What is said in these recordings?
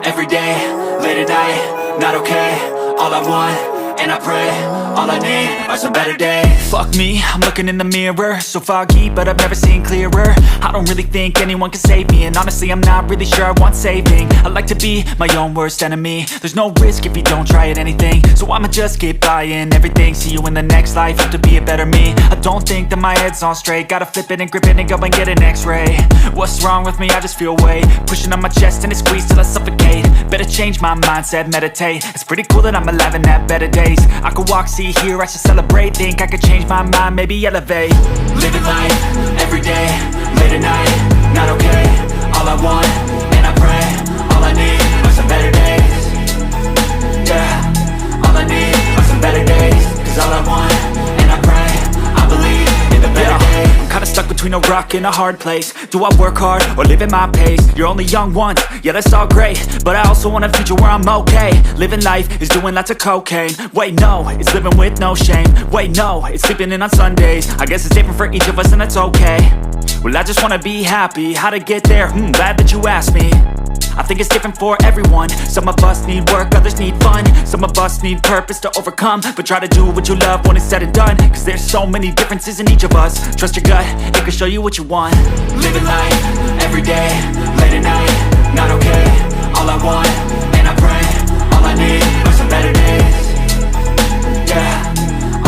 every day, late at night, not okay. All I want, and I pray, all I need are some better days. Fuck me, I'm looking in the mirror, so foggy, but I've never seen clearer. I don't really think anyone can save me, and honestly I'm not really sure I want saving. I like to be my own worst enemy. There's no risk if you don't try at anything, so I'ma just keep buying everything. See you in the next life, have to be a better me. I don't think that my head's on straight, gotta flip it and grip it and go and get an x-ray. What's wrong with me? I just feel weight pushing on my chest and it squeezes till I suffocate. Better change my mindset, meditate. It's pretty cool that I'm alive and have better days. I could walk, see, hear, I should celebrate. Think I could change my mind, maybe elevate. Living life, every day, late at night, not okay. All I want, and I pray, all I need are some better days. Yeah, all I need are some better days. Cause all I want, and I pray, I believe in the better days. I'm kinda stuck between a rock and a hard place. Do I work hard or live at my pace? You're only young once, yeah that's all great, but I also want a future where I'm okay. Living life is doing lots of cocaine. Wait no, it's living with no shame. Wait no, it's sleeping in on Sundays. I guess it's different for each of us and that's okay. Well I just wanna be happy, how to get there? Glad that you asked me. I think it's different for everyone. Some of us need work, others need fun. Some of us need purpose to overcome. But try to do what you love when it's said and done. Cause there's so many differences in each of us. Trust your gut, it can show you what you want. Living life, every day, late at night, not okay. All I want, and I pray, all I need are some better days. Yeah,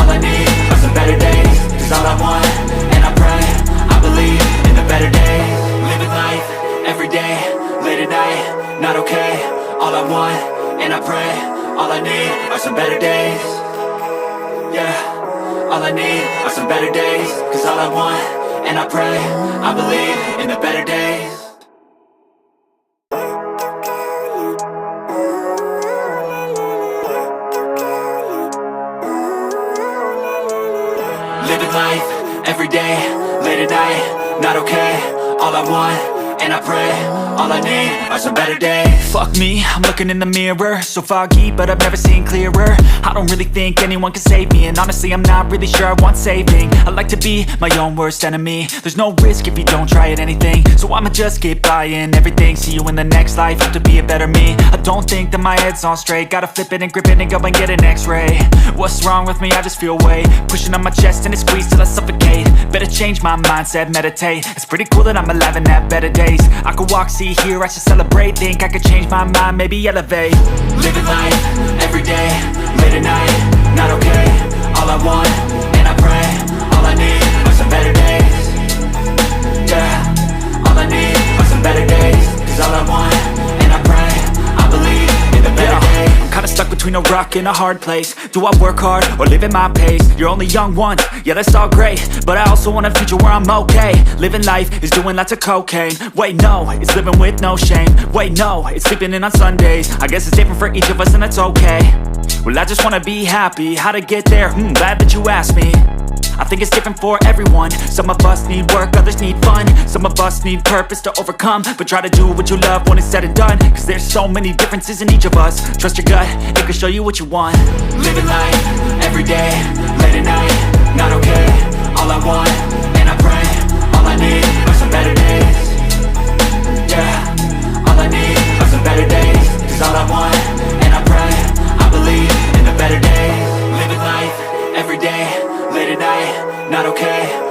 all I need are some better days. Cause all I want, and I pray, I believe in the better days. Living life, every day, late at night, not okay. All I want, and I pray, all I need are some better days. Yeah, all I need are some better days. Cause all I want, and I pray, I believe in the better days. Living life, every day, late at night, not okay. All I want, and I pray, all I need are some better days. Fuck me, I'm looking in the mirror, so foggy, but I've never seen clearer. I don't really think anyone can save me, and honestly I'm not really sure I want saving. I like to be my own worst enemy. There's no risk if you don't try at anything, so I'ma just keep buying everything. See you in the next life, have to be a better me. I don't think that my head's on straight, gotta flip it and grip it and go and get an x-ray. What's wrong with me? I just feel weight pushing on my chest and it squeezes till I suffocate. Better change my mindset, meditate. It's pretty cool that I'm alive and have better days. I could walk, see, hear, I should celebrate. Think I could change my mind, maybe elevate. Living life, every day, late at night, not okay. All I want, and I pray, all I need are some better days. Yeah, all I need are some better days. Cause all I want, and I pray, I believe in the better days. I'm kinda stuck between a rock and a hard place. Do I work hard or live at my pace? You're only young once, yeah that's all great, but I also want a future where I'm okay. Living life is doing lots of cocaine. Wait no, it's living with no shame. Wait no, it's sleeping in on Sundays. I guess it's different for each of us and that's okay. Well I just wanna be happy, how to get there? Glad that you asked me. I think it's different for everyone. Some of us need work, others need fun. Some of us need purpose to overcome. But try to do what you love when it's said and done. Cause there's so many differences in each of us. Trust your gut, it can show you what you want. Living life, every day, late at night, not okay. All I want, and I pray, all I need are some better days. Yeah, all I need are some better days. Cause all I want, and I pray, I believe in the better days. Living life, every day, late at night, not okay.